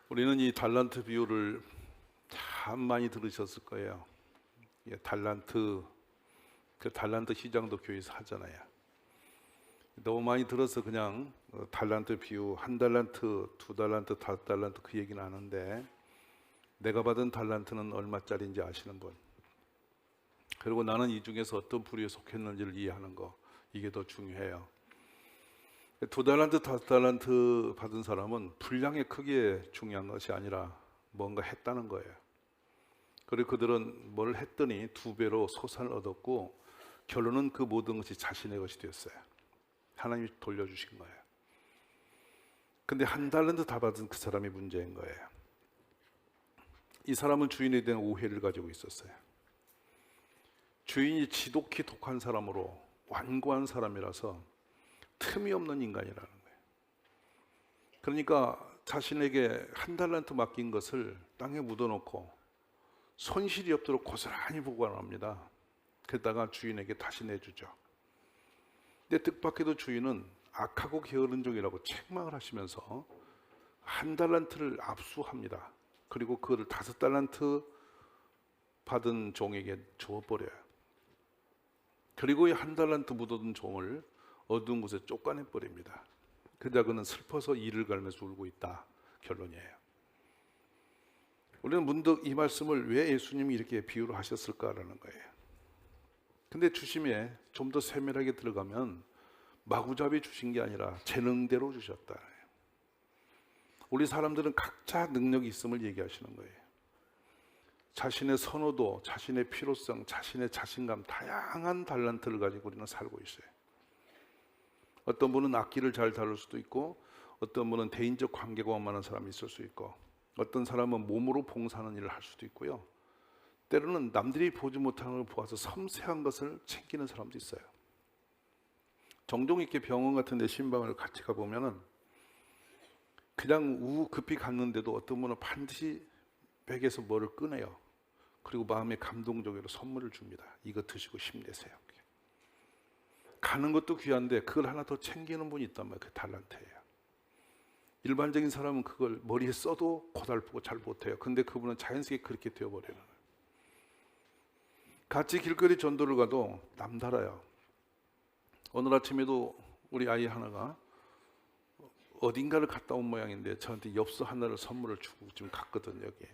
우리는 이 달란트 비유를 참 많이 들으셨을 거예요. 예, 그 달란트 시장도 교회에서 하잖아요. 너무 많이 들어서 그냥 달란트 비유, 한 달란트, 두 달란트, 다섯 달란트 그 얘기는 하는데, 내가 받은 달란트는 얼마짜리인지 아시는 분? 그리고 나는 이 중에서 어떤 부류에 속했는지를 이해하는 거, 이게 더 중요해요. 두 달란트, 다섯 달란트 받은 사람은 분량의 크기에 중요한 것이 아니라 뭔가 했다는 거예요. 그리고 그들은 뭘 했더니 두 배로 소산을 얻었고, 결론은 그 모든 것이 자신의 것이 되었어요. 하나님이 돌려주신 거예요. 근데 한 달란트 다 받은 그 사람이 문제인 거예요. 이 사람은 주인에 대한 오해를 가지고 있었어요. 주인이 지독히 독한 사람으로 완고한 사람이라서 틈이 없는 인간이라는 거예요. 그러니까 자신에게 한 달란트 맡긴 것을 땅에 묻어놓고 손실이 없도록 고스란히 보관합니다. 그러다가 주인에게 다시 내주죠. 근데 뜻밖에도 주인은 악하고 게으른 종이라고 책망을 하시면서 한 달란트를 압수합니다. 그리고 그를 다섯 달란트 받은 종에게 주어버려요. 그리고 이 한 달란트 묻어둔 종을 어두운 곳에 쫓아내버립니다. 그러자 그는 슬퍼서 이를 갈면서 울고 있다. 결론이에요. 우리는 문득 이 말씀을 왜 예수님이 이렇게 비유를 하셨을까라는 거예요. 근데 주심에 좀 더 세밀하게 들어가면 마구잡이 주신 게 아니라 재능대로 주셨다. 우리 사람들은 각자 능력이 있음을 얘기하시는 거예요. 자신의 선호도, 자신의 필요성, 자신의 자신감, 다양한 달란트를 가지고 우리는 살고 있어요. 어떤 분은 악기를 잘 다룰 수도 있고, 어떤 분은 대인적 관계가 원만한 사람이 있을 수 있고, 어떤 사람은 몸으로 봉사하는 일을 할 수도 있고요. 때로는 남들이 보지 못하는 걸 보아서 섬세한 것을 챙기는 사람도 있어요. 종종 이렇게 병원 같은 데 신방을 같이 가보면은 그냥 급히 갔는데도 어떤 분은 반드시 백에서 뭐를 꺼내요. 그리고 마음에 감동적으로 선물을 줍니다. 이거 드시고 힘내세요. 가는 것도 귀한데 그걸 하나 더 챙기는 분이 있단 말이에요. 그 달란트예요. 일반적인 사람은 그걸 머리에 써도 고달프고 잘 못해요. 근데 그분은 자연스럽게 그렇게 되어버려요. 같이 길거리 전도를 가도 남달라요. 오늘 아침에도 우리 아이 하나가 어딘가를 갔다 온 모양인데 저한테 엽서 하나를 선물을 주고 지금 갔거든요, 여기에.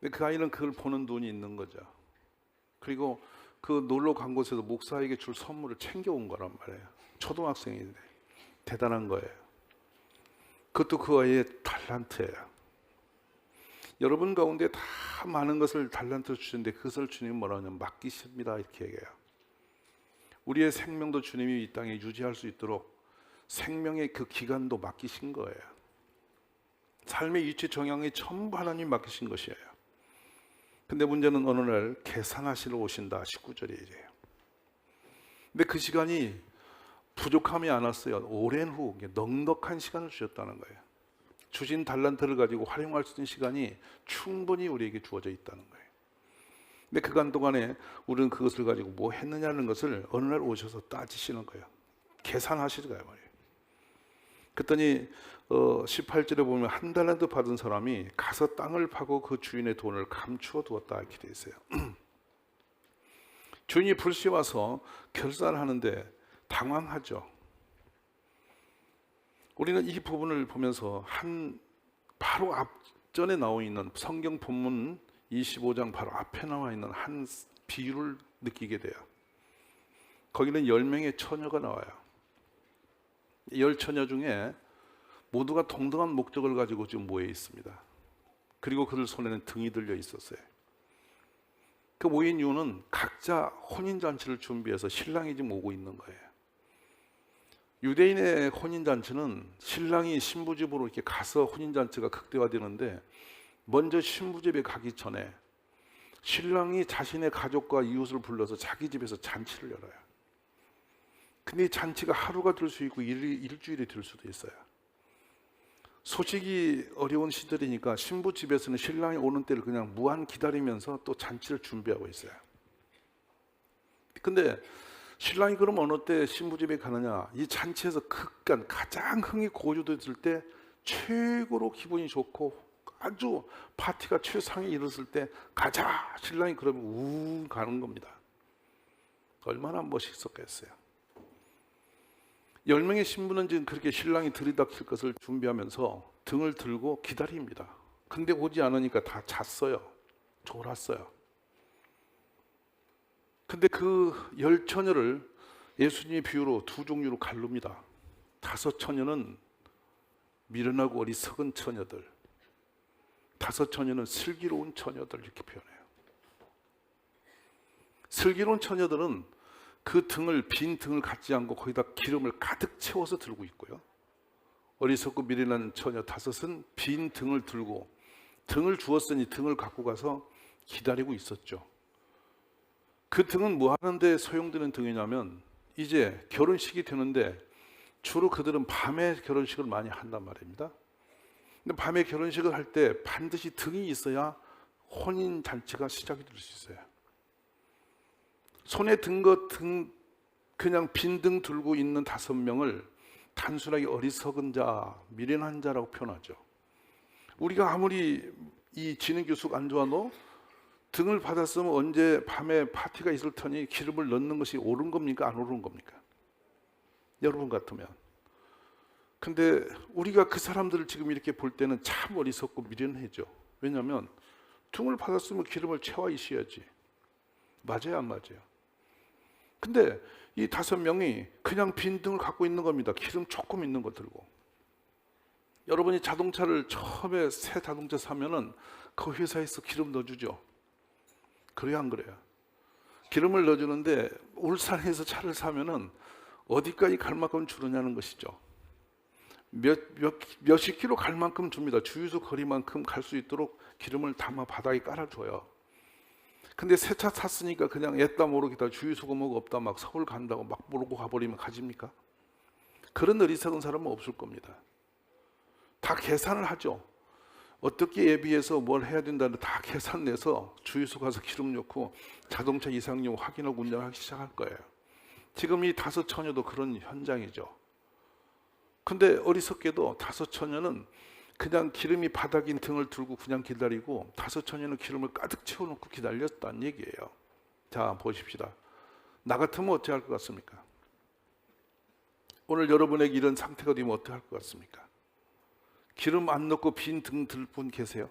근데 그 아이는 그걸 보는 눈이 있는 거죠. 그리고 그 놀러 간 곳에서 목사에게 줄 선물을 챙겨온 거란 말이에요. 초등학생인데 대단한 거예요. 그것도 그 아이의 달란트예요. 여러분 가운데 다 많은 것을 달란트로 주시는데 그것을 주님이 뭐라고 하냐면 맡기십니다 이렇게 얘기해요. 우리의 생명도 주님이 이 땅에 유지할 수 있도록 생명의 그 기간도 맡기신 거예요. 삶의 위치 정향이 전부 하나님 맡기신 것이에요. 근데 문제는 어느 날 계산하시러 오신다. 19절이에요. 근데 그 시간이 부족함이 안 왔어요. 오랜 후 넉넉한 시간을 주셨다는 거예요. 주신 달란트를 가지고 활용할 수 있는 시간이 충분히 우리에게 주어져 있다는 거예요. 근데 그간 동안에 우리는 그것을 가지고 뭐 했느냐는 것을 어느 날 오셔서 따지시는 거예요. 계산하시는 거예요. 그랬더니 18절에 보면 한 달란트 받은 사람이 가서 땅을 파고 그 주인의 돈을 감추어 두었다 이렇게 되어 있어요. 주인이 불시 와서 결산하는데 당황하죠. 우리는 이 부분을 보면서 바로 앞전에 나와 있는 성경 본문 25장 바로 앞에 나와 있는 한 비유를 느끼게 돼요. 거기는 10명의 처녀가 나와요. 10처녀 중에 모두가 동등한 목적을 가지고 지금 모여 있습니다. 그리고 그들 손에는 등이 들려 있었어요. 그 모인 이유는 각자 혼인잔치를 준비해서 신랑이 지금 오고 있는 거예요. 유대인의 혼인잔치는 신랑이 신부집으로 이렇게 가서 혼인잔치가 극대화되는데, 먼저 신부집에 가기 전에 신랑이 자신의 가족과 이웃을 불러서 자기 집에서 잔치를 열어요. 근데 이 잔치가 하루가 될 수 있고 일주일이 될 수도 있어요. 소식이 어려운 시절이니까 신부 집에서는 신랑이 오는 때를 그냥 무한 기다리면서 또 잔치를 준비하고 있어요. 근데 신랑이 그럼 어느 때 신부 집에 가느냐? 이 잔치에서 가장 흥이 고조됐을 때 최고로 기분이 좋고 아주 파티가 최상에 이르렀을 때 가자, 신랑이 그러면 우 가는 겁니다. 얼마나 멋있었겠어요. 10명의 신부는 지금 그렇게 신랑이 들이닥칠 것을 준비하면서 등을 들고 기다립니다. 근데 오지 않으니까 다 잤어요. 졸았어요. 근데 그 10처녀를 예수님의 비유로 두 종류로 갈릅니다. 5처녀는 미련하고 어리석은 처녀들, 5처녀는 슬기로운 처녀들, 이렇게 표현해요. 슬기로운 처녀들은 그 등을, 빈 등을 갖지 않고 거기다 기름을 가득 채워서 들고 있고요. 어리석고 미련한 처녀 5은 빈 등을 들고, 등을 주었으니 등을 갖고 가서 기다리고 있었죠. 그 등은 뭐 하는데 소용되는 등이냐면, 이제 결혼식이 되는데 주로 그들은 밤에 결혼식을 많이 한단 말입니다. 근데 밤에 결혼식을 할 때 반드시 등이 있어야 혼인 잔치가 시작이 될 수 있어요. 손에 든 것 등, 그냥 빈 등 들고 있는 5명을 단순하게 어리석은 자, 미련한 자라고 표현하죠. 우리가 아무리 이 진행교수가 안 좋아도 등을 받았으면 언제 밤에 파티가 있을 터니 기름을 넣는 것이 옳은 겁니까? 안 옳은 겁니까? 여러분 같으면. 근데 우리가 그 사람들을 지금 이렇게 볼 때는 참 어리석고 미련해져. 왜냐하면 등을 받았으면 기름을 채워 있어야지. 맞아요, 안 맞아요? 근데 이 5명이 그냥 빈 등을 갖고 있는 겁니다. 기름 조금 있는 거 들고. 여러분이 자동차를 처음에 새 자동차 사면은 그 회사에서 기름 넣어주죠. 그래요, 안 그래요? 기름을 넣어주는데 울산에서 차를 사면은 어디까지 갈 만큼 주느냐는 것이죠. 몇십 킬로 갈 만큼 줍니다. 주유소 거리만큼 갈 수 있도록 기름을 담아 바닥에 깔아줘요. 근데 새 차 탔으니까 그냥 애따 모르겠다, 주유소가 뭐가 없다, 막 서울 간다고 막 모르고 가버리면 가집니까? 그런 어리석은 사람은 없을 겁니다. 다 계산을 하죠. 어떻게 예비해서 뭘 해야 된다는 다 계산 내서 주유소 가서 기름 넣고 자동차 이상용 확인하고 운전하기 시작할 거예요. 지금 이 5처녀도 그런 현장이죠. 근데 어리석게도 5처녀는 그냥 기름이 바닥인 등을 들고 그냥 기다리고 5처녀는 기름을 가득 채워놓고 기다렸다는 얘기예요. 자, 보십시다. 나 같으면 어떻게 할 것 같습니까? 오늘 여러분에게 이런 상태가 되면 어떻게 할 것 같습니까? 기름 안 넣고 빈 등 들 분 계세요?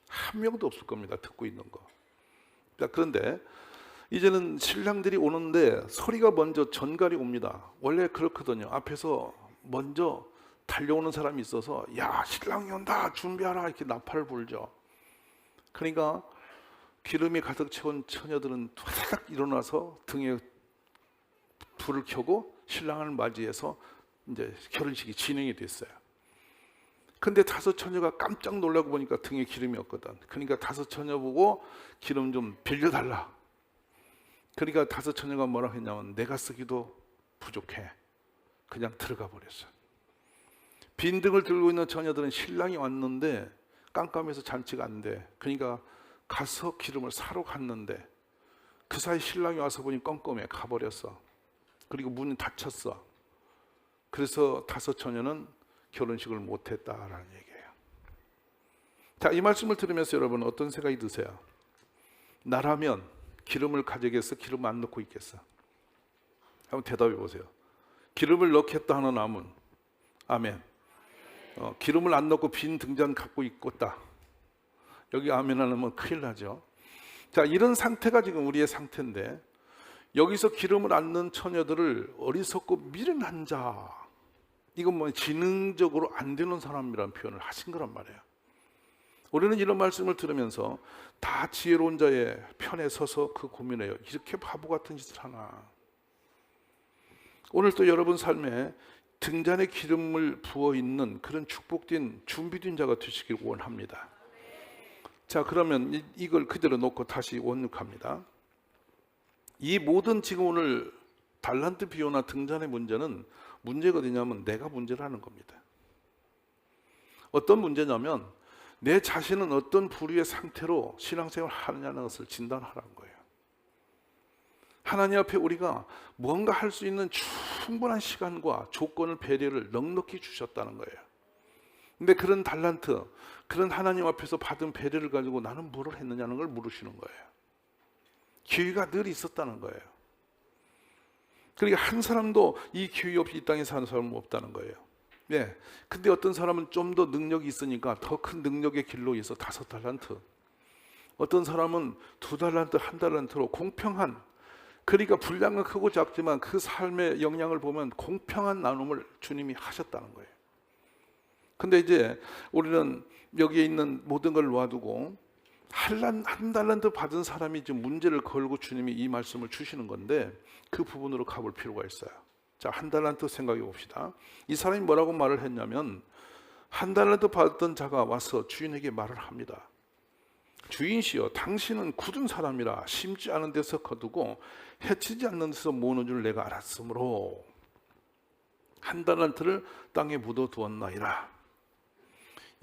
한 명도 없을 겁니다. 듣고 있는 거. 자, 그런데 이제는 신랑들이 오는데 소리가 먼저 전갈이 옵니다. 원래 그렇거든요. 앞에서 먼저 달려오는 사람이 있어서 야, 신랑이 온다, 준비하라, 이렇게 나팔을 불죠. 그러니까 기름이 가득 채운 처녀들은 탁 일어나서 등에 불을 켜고 신랑을 맞이해서 이제 결혼식이 진행이 됐어요. 근데 5처녀가 깜짝 놀라고 보니까 등에 기름이 없거든. 그러니까 5처녀 보고 기름 좀 빌려달라. 그러니까 5처녀가 뭐라고 했냐면 내가 쓰기도 부족해. 그냥 들어가 버렸어요. 빈 등을 들고 있는 처녀들은 신랑이 왔는데 깜깜해서 잔치가 안 돼. 그러니까 가서 기름을 사러 갔는데 그 사이 신랑이 와서 보니 껌껌해, 가버렸어. 그리고 문이 닫혔어. 그래서 5처녀는 결혼식을 못했다라는 얘기예요. 자, 이 말씀을 들으면서 여러분 어떤 생각이 드세요? 나라면 기름을 가져겠어? 기름 안 넣고 있겠어? 한번 대답해 보세요. 기름을 넣겠다 하는 아멘. 아멘. 기름을 안 넣고 빈 등잔 갖고 있겠다. 여기 아멘 안 하면 큰일 나죠. 자, 이런 상태가 지금 우리의 상태인데 여기서 기름을 안 넣은 처녀들을 어리석고 미련한 자, 이건 뭐 지능적으로 안 되는 사람이라는 표현을 하신 거란 말이에요. 우리는 이런 말씀을 들으면서 다 지혜로운 자의 편에 서서 그 고민해요. 이렇게 바보 같은 짓을 하나. 오늘 또 여러분 삶에 등잔에 기름을 부어 있는 그런 축복된 준비된 자가 되시길 원합니다. 자, 그러면 이걸 그대로 놓고 다시 원육합니다. 이 모든 지금 오늘 달란트 비유나 등잔의 문제는 문제가 어디냐면 내가 문제라는 겁니다. 어떤 문제냐면 내 자신은 어떤 부류의 상태로 신앙생활을 하느냐는 것을 진단하라는 거예요. 하나님 앞에 우리가 뭔가 할 수 있는 충분한 시간과 조건을, 배려를 넉넉히 주셨다는 거예요. 근데 그런 달란트, 그런 하나님 앞에서 받은 배려를 가지고 나는 뭐를 했느냐는 걸 물으시는 거예요. 기회가 늘 있었다는 거예요. 그러니까 한 사람도 이 기회 없이 이 땅에 사는 사람은 없다는 거예요. 네. 근데 어떤 사람은 좀 더 능력이 있으니까 더 큰 능력의 길로 해서 5달란트. 어떤 사람은 2달란트, 1달란트로 공평한, 그러니까 분량은 크고 작지만 그 삶의 영향을 보면 공평한 나눔을 주님이 하셨다는 거예요. 근데 이제 우리는 여기에 있는 모든 걸 놓아두고 한 달란트 받은 사람이 지금 문제를 걸고 주님이 이 말씀을 주시는 건데 그 부분으로 가볼 필요가 있어요. 자, 1달란트 생각해 봅시다. 이 사람이 뭐라고 말을 했냐면 1달란트 받았던 자가 와서 주인에게 말을 합니다. 주인시여, 당신은 굳은 사람이라 심지 않은 데서 거두고 해치지 않는 데서 모으는 줄 내가 알았으므로 1달란트를 땅에 묻어두었나이다.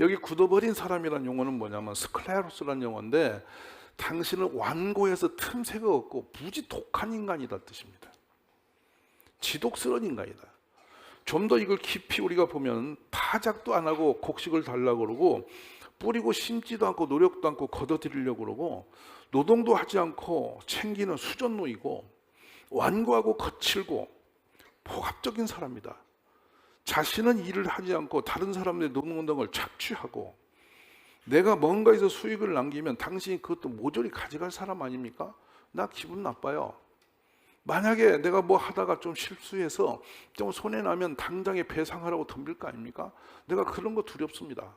여기 굳어버린 사람이라는 용어는 뭐냐면 스클레로스라는 용어인데 당신은 완고해서 틈새가 없고 무지 독한 인간이다 뜻입니다. 지독스러운 인간이다. 좀 더 이걸 깊이 우리가 보면 타작도 안 하고 곡식을 달라고 그러고 뿌리고 심지도 않고 노력도 않고 걷어들이려고 그러고 노동도 하지 않고 챙기는 수전노이고 완고하고 거칠고 폭압적인 사람이다. 자신은 일을 하지 않고 다른 사람들의 노동운동을 착취하고 내가 뭔가에서 수익을 남기면 당신이 그것도 모조리 가져갈 사람 아닙니까? 나 기분 나빠요. 만약에 내가 뭐 하다가 좀 실수해서 좀 손해나면 당장에 배상하라고 덤빌 거 아닙니까? 내가 그런 거 두렵습니다.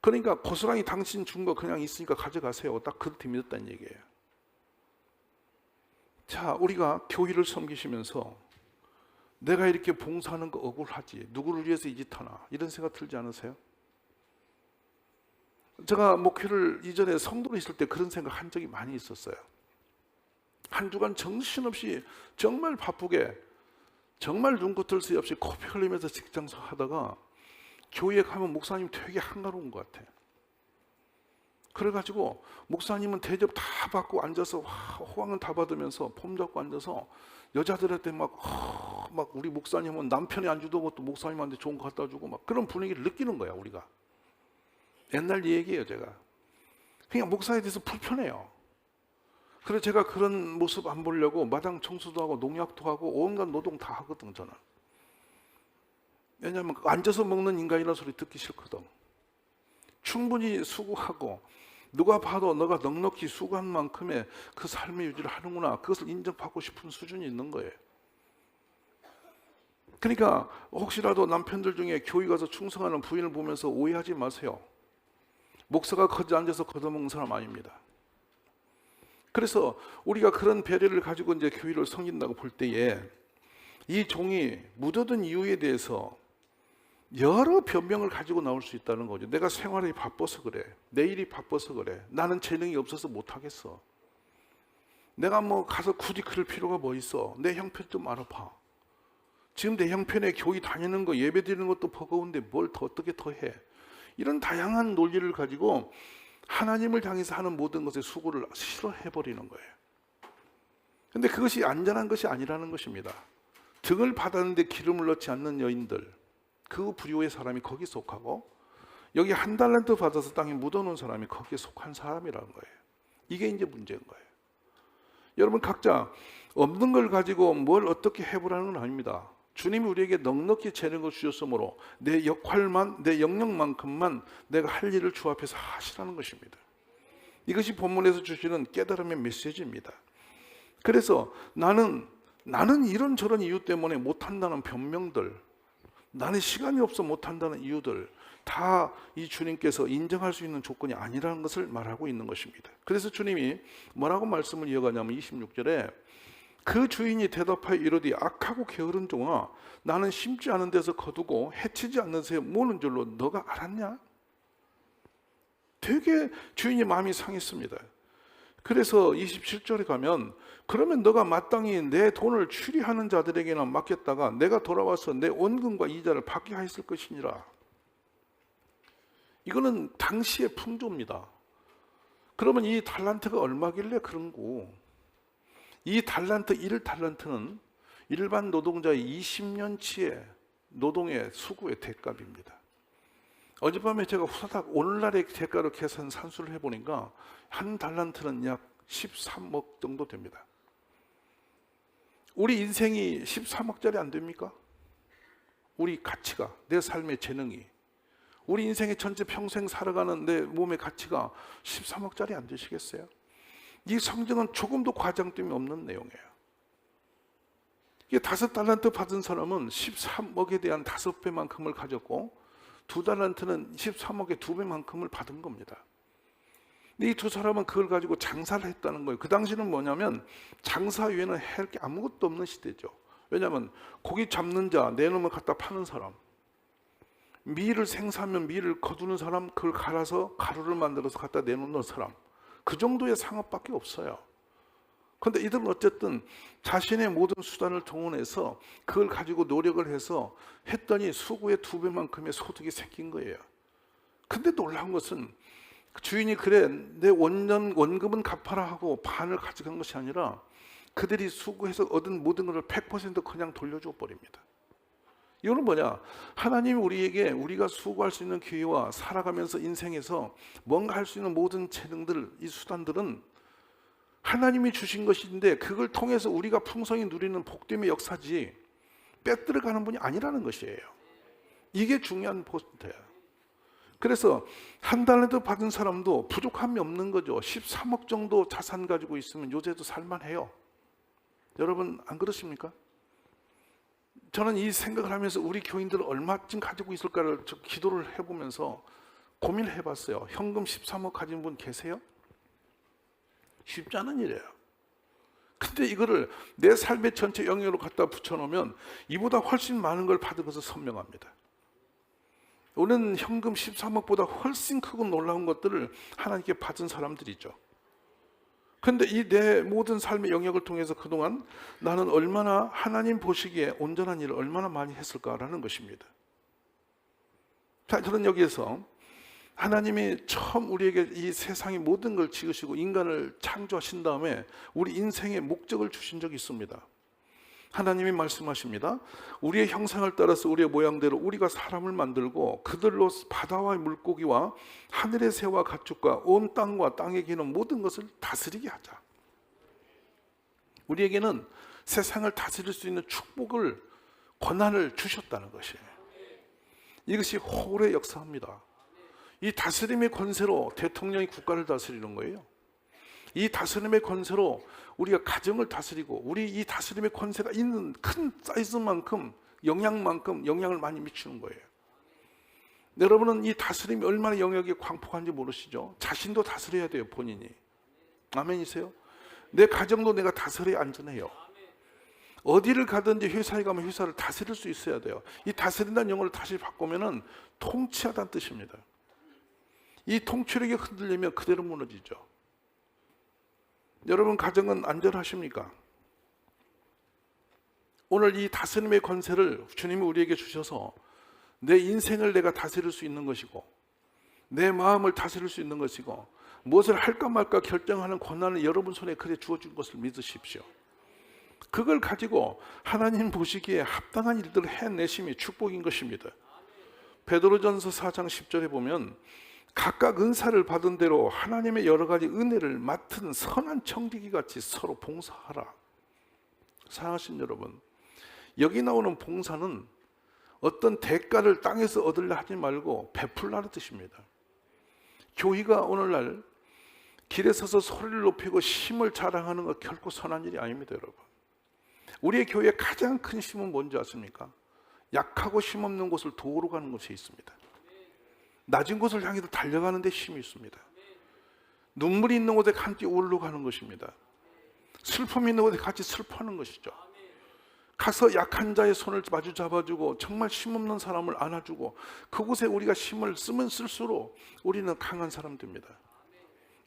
그러니까 고스란히 당신 준 거 그냥 있으니까 가져가세요. 딱 그렇게 믿었다는 얘기예요. 자, 우리가 교회를 섬기시면서 내가 이렇게 봉사하는 거 억울하지, 누구를 위해서 이 짓 하나, 이런 생각 들지 않으세요? 제가 목회를 이전에 성도로 있을 때 그런 생각 한 적이 많이 있었어요. 한 주간 정신없이 정말 바쁘게 정말 눈꽃을 새 없이 코피 흘리면서 직장생 하다가 교회에 가면 목사님 되게 한가로운 것 같아. 그래가지고 목사님은 대접 다 받고 앉아서 호강은 다 받으면서 폼 잡고 앉아서 여자들한테 막 우리 목사님은 남편이 안 주던 것도 목사님한테 좋은 거 갖다 주고 막 그런 분위기를 느끼는 거야 우리가. 옛날 얘기예요 제가. 그냥 목사에 대해서 불편해요. 그래서 제가 그런 모습 안 보려고 마당 청소도 하고 농약도 하고 온갖 노동 다 하거든 저는. 왜냐하면 앉아서 먹는 인간이라는 소리 듣기 싫거든. 충분히 수고하고 누가 봐도 너가 넉넉히 수고한 만큼의 그 삶의 유지를 하는구나, 그것을 인정받고 싶은 수준이 있는 거예요. 그러니까 혹시라도 남편들 중에 교회 가서 충성하는 부인을 보면서 오해하지 마세요. 목사가 거기 앉아서 걷어먹는 사람 아닙니다. 그래서 우리가 그런 배려를 가지고 이제 교회를 섬긴다고 볼 때에 이 종이 묻어둔 이유에 대해서 여러 변명을 가지고 나올 수 있다는 거죠. 내가 생활이 바빠서 그래. 내 일이 바빠서 그래. 나는 재능이 없어서 못하겠어. 내가 뭐 가서 굳이 그럴 필요가 뭐 있어. 내 형편 좀 알아봐. 지금 내 형편에 교회 다니는 거 예배 드리는 것도 버거운데 뭘 더 어떻게 더 해. 이런 다양한 논리를 가지고 하나님을 향해서 하는 모든 것에 수고를 싫어해버리는 거예요. 근데 그것이 안전한 것이 아니라는 것입니다. 등을 받았는데 기름을 넣지 않는 여인들, 그 부류의 사람이 거기 속하고 여기 1달란트 받아서 땅에 묻어놓은 사람이 거기에 속한 사람이라는 거예요. 이게 이제 문제인 거예요. 여러분 각자 없는 걸 가지고 뭘 어떻게 해보라는 건 아닙니다. 주님이 우리에게 넉넉히 재능을 주셨으므로 내 역할만, 내 영역만큼만 내가 할 일을 주 앞에서 하시라는 것입니다. 이것이 본문에서 주시는 깨달음의 메시지입니다. 그래서 나는 이런저런 이유 때문에 못한다는 변명들, 나는 시간이 없어 못한다는 이유들 다 이 주님께서 인정할 수 있는 조건이 아니라는 것을 말하고 있는 것입니다. 그래서 주님이 뭐라고 말씀을 이어가냐면 26절에 그 주인이 대답하여 이르되 악하고 게으른 종아, 나는 심지 않은 데서 거두고 해치지 않는 새에 모는 줄로 너가 알았냐? 되게 주인이 마음이 상했습니다. 그래서 27절에 가면 그러면 너가 마땅히 내 돈을 추리하는 자들에게나 맡겼다가 내가 돌아와서 내 원금과 이자를 받게 하였을 것이니라. 이거는 당시의 풍조입니다. 그러면 이 달란트가 얼마길래 그런 거? 이 달란트, 1달란트는 일반 노동자의 20년치의 노동의 수고의 대값입니다. 어젯밤에 제가 후다닥 오늘날의 대가로 계산 산수를 해보니까 한 달란트는 약 13억 정도 됩니다. 우리 인생이 13억짜리 안 됩니까? 우리 가치가, 내 삶의 재능이, 우리 인생의 전체 평생 살아가는 내 몸의 가치가 13억짜리 안 되시겠어요? 이 성경은 조금도 과장됨이 없는 내용이에요. 이게 5달란트 받은 사람은 13억에 대한 5배만큼을 가졌고 2달란트는 13억의 2배만큼을 받은 겁니다. 이 두 사람은 그걸 가지고 장사를 했다는 거예요. 그 당시는 뭐냐면 장사 외에는 할 게 아무것도 없는 시대죠. 왜냐하면 고기 잡는 자, 내놓으면 갖다 파는 사람, 밀을 생사하면 밀을 거두는 사람, 그걸 갈아서 가루를 만들어서 갖다 내놓는 사람, 그 정도의 상업밖에 없어요. 그런데 이들은 어쨌든 자신의 모든 수단을 동원해서 그걸 가지고 노력을 해서 했더니 수구의 2배만큼의 소득이 생긴 거예요. 근데 놀라운 것은 주인이 그래 내 원금은 갚아라 하고 반을 가져간 것이 아니라 그들이 수고해서 얻은 모든 것을 100% 그냥 돌려줘 버립니다. 이거는 뭐냐? 하나님이 우리에게 우리가 수고할 수 있는 기회와 살아가면서 인생에서 뭔가 할 수 있는 모든 재능들, 이 수단들은 하나님이 주신 것인데 그걸 통해서 우리가 풍성히 누리는 복됨의 역사지 빼들어가는 분이 아니라는 것이에요. 이게 중요한 포인트예요. 그래서 한 달란트 받은 사람도 부족함이 없는 거죠. 13억 정도 자산 가지고 있으면 요새도 살만해요. 여러분 안 그렇습니까? 저는 이 생각을 하면서 우리 교인들은 얼마쯤 가지고 있을까를 기도를 해보면서 고민을 해봤어요. 현금 13억 가진 분 계세요? 쉽지 않은 일이에요. 근데 이거를 내 삶의 전체 영역으로 갖다 붙여놓으면 이보다 훨씬 많은 걸 받은 것은 선명합니다. 우리는 현금 13억보다 훨씬 크고 놀라운 것들을 하나님께 받은 사람들이죠. 그런데 이 내 모든 삶의 영역을 통해서 그동안 나는 얼마나 하나님 보시기에 온전한 일을 얼마나 많이 했을까라는 것입니다. 자, 저는 여기에서 하나님이 처음 우리에게 이 세상의 모든 걸 지으시고 인간을 창조하신 다음에 우리 인생의 목적을 주신 적이 있습니다. 하나님이 말씀하십니다. 우리의 형상을 따라서 우리의 모양대로 우리가 사람을 만들고 그들로 바다와 물고기와 하늘의 새와 가축과 온 땅과 땅에 기는 모든 것을 다스리게 하자. 우리에게는 세상을 다스릴 수 있는 축복을, 권한을 주셨다는 것이에요. 이것이 호의 역사입니다. 이 다스림의 권세로 대통령이 국가를 다스리는 거예요. 이 다스림의 권세로 우리가 가정을 다스리고 우리 이 다스림의 권세가 있는 큰 사이즈만큼 영향만큼 영향을 많이 미치는 거예요. 여러분은 이 다스림이 얼마나 영역이 광폭한지 모르시죠? 자신도 다스려야 돼요, 본인이. 아멘이세요? 내 가정도 내가 다스려야 안전해요. 어디를 가든지 회사에 가면 회사를 다스릴 수 있어야 돼요. 이 다스린다는 영어를 다시 바꾸면은 통치하다는 뜻입니다. 이 통치력이 흔들리면 그대로 무너지죠. 여러분 가정은 안전하십니까? 오늘 이 다스림의 권세를 주님이 우리에게 주셔서 내 인생을 내가 다스릴 수 있는 것이고 내 마음을 다스릴 수 있는 것이고 무엇을 할까 말까 결정하는 권한을 여러분 손에 그래 주어준 것을 믿으십시오. 그걸 가지고 하나님 보시기에 합당한 일들을 해내심이 축복인 것입니다. 베드로전서 4장 10절에 보면 각각 은사를 받은 대로 하나님의 여러 가지 은혜를 맡은 선한 청지기 같이 서로 봉사하라. 사랑하신 여러분, 여기 나오는 봉사는 어떤 대가를 땅에서 얻으려 하지 말고 베풀라는 뜻입니다. 교회가 오늘날 길에 서서 소리를 높이고 힘을 자랑하는 것 결코 선한 일이 아닙니다, 여러분. 우리의 교회의 가장 큰 힘은 뭔지 아십니까? 약하고 힘없는 곳을 도우러 가는 것에 있습니다. 낮은 곳을 향해서 달려가는 데 힘이 있습니다. 눈물이 있는 곳에 함께 울러 가는 것입니다. 슬픔이 있는 곳에 같이 슬퍼하는 것이죠. 가서 약한 자의 손을 마주 잡아주고 정말 힘없는 사람을 안아주고 그곳에 우리가 힘을 쓰면 쓸수록 우리는 강한 사람 됩니다.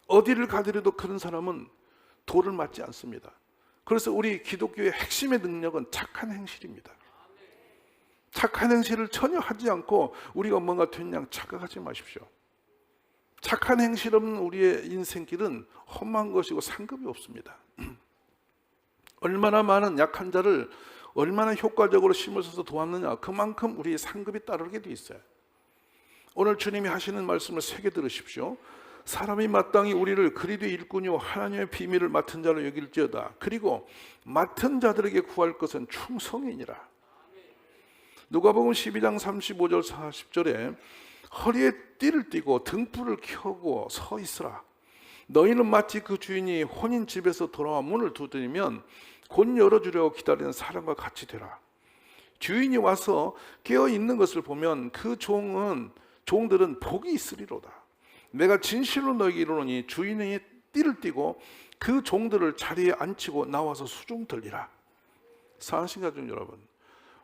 어디를 가더라도 그런 사람은 돌을 맞지 않습니다. 그래서 우리 기독교의 핵심의 능력은 착한 행실입니다. 착한 행실을 전혀 하지 않고 우리가 뭔가 된 양 착각하지 마십시오. 착한 행실 없는 우리의 인생길은 험한 것이고 상급이 없습니다. 얼마나 많은 약한 자를 얼마나 효과적으로 힘을 써서 도왔느냐 그만큼 우리의 상급이 따르게 돼 있어요. 오늘 주님이 하시는 말씀을 새겨 들으십시오. 사람이 마땅히 우리를 그리되 일꾼이요 하나님의 비밀을 맡은 자로 여길지어다. 그리고 맡은 자들에게 구할 것은 충성이니라. 누가복음 12장 35절 40절에 허리에 띠를 띠고 등불을 켜고 서 있으라. 너희는 마치 그 주인이 혼인 집에서 돌아와 문을 두드리면 곧 열어주려고 기다리는 사람과 같이 되라. 주인이 와서 깨어 있는 것을 보면 그 종들은 복이 있으리로다. 내가 진실로 너희에게 이르노니 주인이 띠를 띠고 그 종들을 자리에 앉히고 나와서 수종 들리라. 사랑하신 가족 여러분,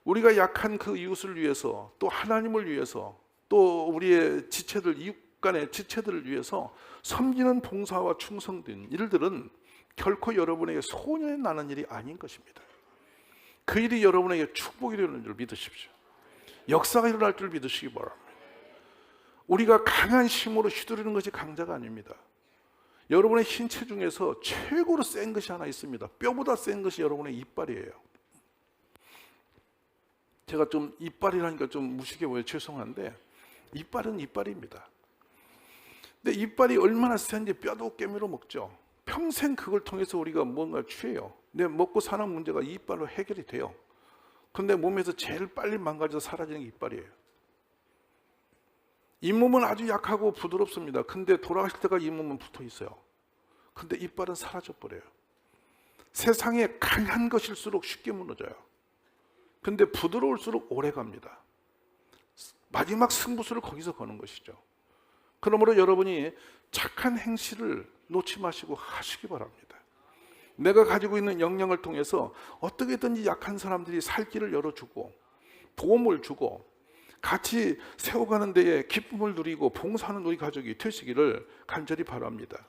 우리가 약한 그 이웃을 위해서, 또 하나님을 위해서, 또 우리의 지체들, 이웃 간의 지체들을 위해서 섬기는 봉사와 충성된 일들은 결코 여러분에게 소원이 나는 일이 아닌 것입니다. 그 일이 여러분에게 축복이 되는 줄 믿으십시오. 역사가 일어날 줄 믿으시기 바랍니다. 우리가 강한 힘으로 휘두르는 것이 강자가 아닙니다. 여러분의 신체 중에서 최고로 센 것이 하나 있습니다. 뼈보다 센 것이 여러분의 이빨이에요. 제가 좀 이빨이라니까 좀 무식해 보여 죄송한데 이빨은 이빨입니다. 근데 이빨이 얼마나 센지 뼈도 깨물어 먹죠. 평생 그걸 통해서 우리가 뭔가 취해요. 내 먹고 사는 문제가 이 이빨로 해결이 돼요. 그런데 몸에서 제일 빨리 망가져서 사라지는 게 이빨이에요. 잇몸은 아주 약하고 부드럽습니다. 근데 돌아가실 때가 잇몸은 붙어 있어요. 근데 이빨은 사라져 버려요. 세상에 강한 것일수록 쉽게 무너져요. 근데 부드러울수록 오래 갑니다. 마지막 승부수를 거기서 거는 것이죠. 그러므로 여러분이 착한 행실을 놓지 마시고 하시기 바랍니다. 내가 가지고 있는 역량을 통해서 어떻게든지 약한 사람들이 살 길을 열어주고 도움을 주고 같이 세워가는 데에 기쁨을 누리고 봉사하는 우리 가족이 되시기를 간절히 바랍니다.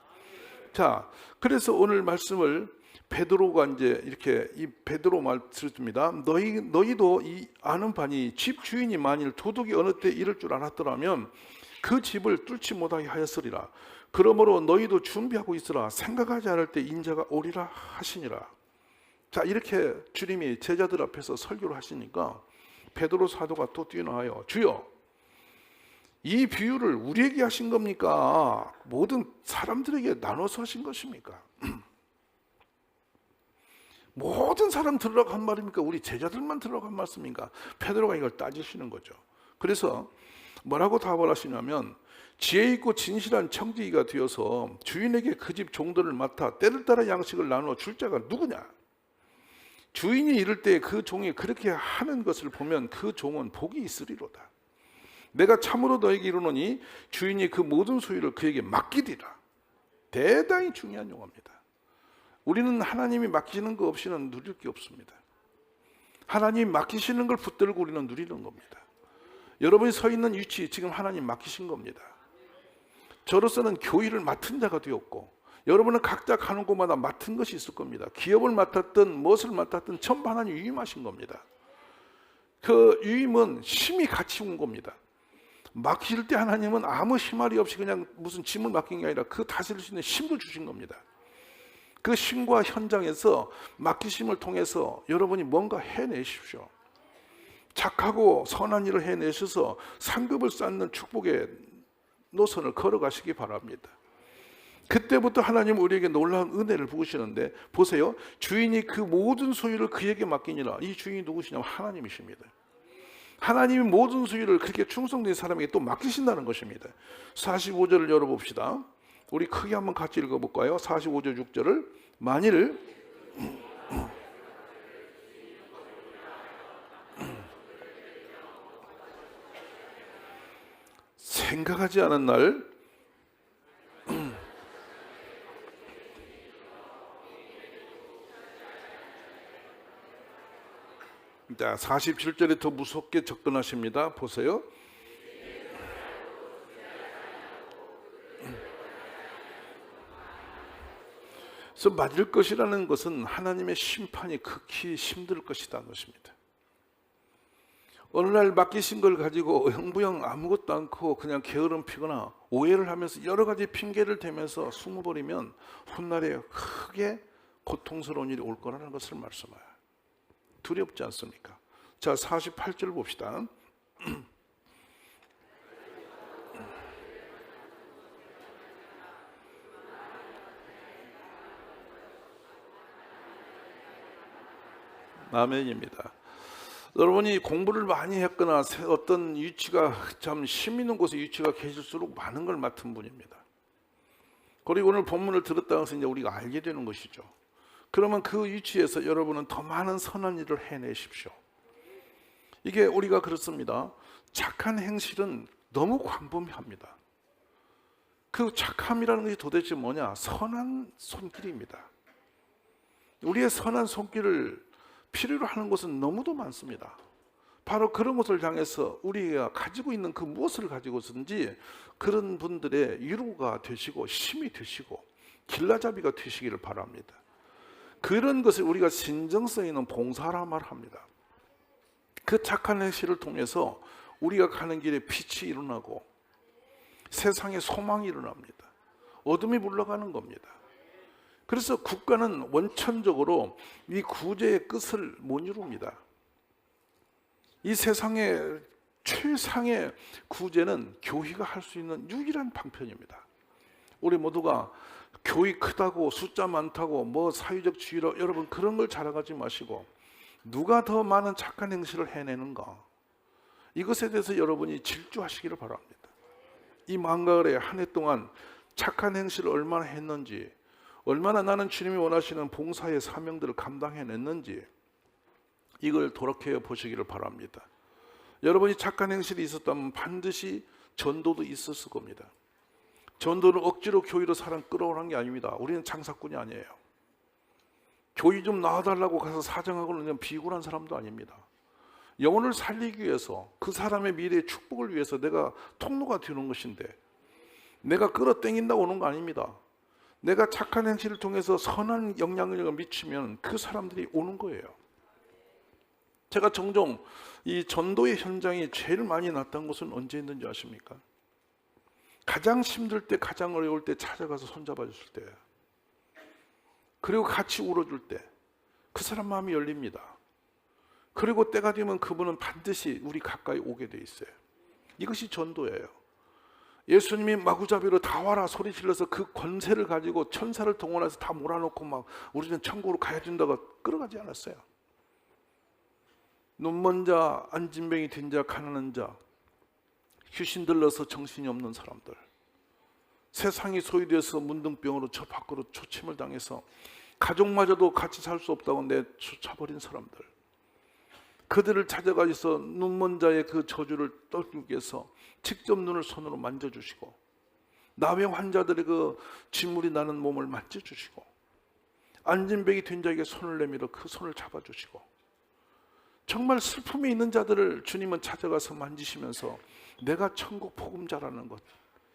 자, 그래서 오늘 말씀을 베드로가 이제 이렇게 이 베드로 말씀입니다. 너희도 이 아는 바니 집 주인이 만일 도둑이 어느 때 이럴 줄 알았더라면 그 집을 뚫지 못하게 하였으리라. 그러므로 너희도 준비하고 있으라. 생각하지 않을 때 인자가 오리라 하시니라. 자, 이렇게 주님이 제자들 앞에서 설교를 하시니까 베드로 사도가 또 뛰어나와요. 주여, 이 비유를 우리에게 하신 겁니까? 모든 사람들에게 나눠서 하신 것입니까? 모든 사람 들으라고 한 말입니까? 우리 제자들만 들으라고 한 말씀입니까? 베드로가 이걸 따지시는 거죠. 그래서 뭐라고 답을 하시냐면 지혜 있고 진실한 청지기가 되어서 주인에게 그 집 종들을 맡아 때를 따라 양식을 나누어 줄 자가 누구냐? 주인이 이를 때 그 종이 그렇게 하는 것을 보면 그 종은 복이 있으리로다. 내가 참으로 너에게 이르노니 주인이 그 모든 소유를 그에게 맡기리라. 대단히 중요한 용어입니다. 우리는 하나님이 맡기시는 것 없이는 누릴 게 없습니다. 하나님이 맡기시는 걸 붙들고 우리는 누리는 겁니다. 여러분이 서 있는 위치 지금 하나님 맡기신 겁니다. 저로서는 교회를 맡은 자가 되었고 여러분은 각자 가는 곳마다 맡은 것이 있을 겁니다. 기업을 맡았든 무엇을 맡았든 전부 하나님 위임하신 겁니다. 그 위임은 힘이 같이 온 겁니다. 맡길 때 하나님은 아무 힘알이 없이 그냥 무슨 짐을 맡긴 게 아니라 그 다스릴 수 있는 힘도 주신 겁니다. 그 힘과 현장에서 맡기심을 통해서 여러분이 뭔가 해내십시오. 착하고 선한 일을 해내셔서 상급을 쌓는 축복의 노선을 걸어가시기 바랍니다. 그때부터 하나님은 우리에게 놀라운 은혜를 부으시는데 보세요. 주인이 그 모든 소유를 그에게 맡기니라. 이 주인이 누구시냐면 하나님이십니다. 하나님이 모든 소유를 그렇게 충성된 사람에게 또 맡기신다는 것입니다. 45절을 열어봅시다. 우리 크게 한번 같이 읽어볼까요? 45절 6절을 만일 생각하지 않은 날 자, 47절에 더 무섭게 접근하십니다. 보세요. 그래서 맞을 것이라는 것은 하나님의 심판이 극히 힘들 것이라는 것입니다. 어느 날 맡기신 걸 가지고 영부영 아무것도 않고 그냥 게으름 피거나 오해를 하면서 여러 가지 핑계를 대면서 숨어버리면 훗날에 크게 고통스러운 일이 올 거라는 것을 말씀해요. 두렵지 않습니까? 자, 48절 봅시다. 아멘입니다. 여러분이 공부를 많이 했거나 어떤 위치가 참 힘 있는 곳에 위치가 계실수록 많은 걸 맡은 분입니다. 그리고 오늘 본문을 들었다고 해서 이제 우리가 알게 되는 것이죠. 그러면 그 위치에서 여러분은 더 많은 선한 일을 해내십시오. 이게 우리가 그렇습니다. 착한 행실은 너무 광범위합니다. 그 착함이라는 것이 도대체 뭐냐? 선한 손길입니다. 우리의 선한 손길을 필요로 하는 것은 너무도 많습니다. 바로 그런 것을 향해서 우리가 가지고 있는 그 무엇을 가지고서든지 그런 분들의 위로가 되시고 힘이 되시고 길라잡이가 되시기를 바랍니다. 그런 것을 우리가 진정성 있는 봉사라 말합니다. 그 착한 행실을 통해서 우리가 가는 길에 빛이 일어나고 세상에 소망이 일어납니다. 어둠이 물러가는 겁니다. 그래서 국가는 원천적으로 이 구제의 끝을 못 이룹니다. 이 세상의 최상의 구제는 교회가 할 수 있는 유일한 방편입니다. 우리 모두가 교회 크다고 숫자 많다고 뭐 사회적 지위로 여러분 그런 걸 자랑하지 마시고 누가 더 많은 착한 행실을 해내는가 이것에 대해서 여러분이 질주하시기를 바랍니다. 이 만가을에 한 해 동안 착한 행실을 얼마나 했는지 얼마나 나는 주님이 원하시는 봉사의 사명들을 감당해냈는지 이걸 돌이켜 보시기를 바랍니다. 여러분이 착한 행실이 있었다면 반드시 전도도 있었을 겁니다. 전도는 억지로 교회로 사람 끌어오는 게 아닙니다. 우리는 장사꾼이 아니에요. 교회 좀 나와달라고 가서 사정하고는 그냥 비굴한 사람도 아닙니다. 영혼을 살리기 위해서 그 사람의 미래의 축복을 위해서 내가 통로가 되는 것인데 내가 끌어당긴다고 오는 거 아닙니다. 내가 착한 행실을 통해서 선한 영향력을 미치면 그 사람들이 오는 거예요. 제가 종종 이 전도의 현장이 제일 많이 났던 곳은 언제 있는지 아십니까? 가장 힘들 때, 가장 어려울 때 찾아가서 손잡아 줬을 때예요. 그리고 같이 울어줄 때 그 사람 마음이 열립니다. 그리고 때가 되면 그분은 반드시 우리 가까이 오게 돼 있어요. 이것이 전도예요. 예수님이 마구잡이로 다 와라 소리 질러서 그 권세를 가지고 천사를 동원해서 다 몰아놓고 막 우리는 천국으로 가야 된다고 끌어가지 않았어요. 눈먼 자, 안진뱅이 된 자, 가난한 자, 귀신 들러서 정신이 없는 사람들, 세상이 소유되어서 문둥병으로 저 밖으로 초침을 당해서 가족마저도 같이 살 수 없다고 내쫓아버린 사람들, 그들을 찾아가서 눈먼 자의 그 저주를 떨기 위해서 직접 눈을 손으로 만져주시고 나병 환자들의 그 진물이 나는 몸을 만져주시고 안진뱅이 된 자에게 손을 내밀어 그 손을 잡아주시고 정말 슬픔이 있는 자들을 주님은 찾아가서 만지시면서 내가 천국 복음자라는 것,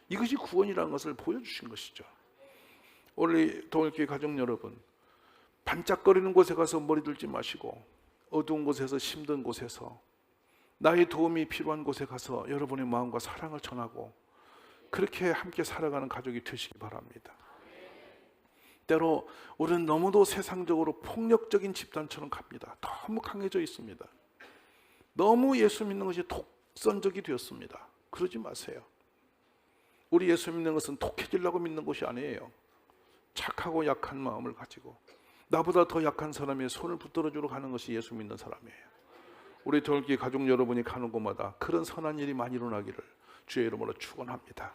이것이 구원이라는 것을 보여주신 것이죠. 우리 동일교회 가족 여러분, 반짝거리는 곳에 가서 머리 들지 마시고 어두운 곳에서 힘든 곳에서 나의 도움이 필요한 곳에 가서 여러분의 마음과 사랑을 전하고 그렇게 함께 살아가는 가족이 되시기 바랍니다. 때로 우리는 너무도 세상적으로 폭력적인 집단처럼 갑니다. 너무 강해져 있습니다. 너무 예수 믿는 것이 독선적이 되었습니다. 그러지 마세요. 우리 예수 믿는 것은 독해지려고 믿는 것이 아니에요. 착하고 약한 마음을 가지고 나보다 더 약한 사람의 손을 붙들어주러 가는 것이 예수 믿는 사람이에요. 우리 돌기 가족 여러분이 가는 곳마다 그런 선한 일이 많이 일어나기를 주의 이름으로 축원합니다.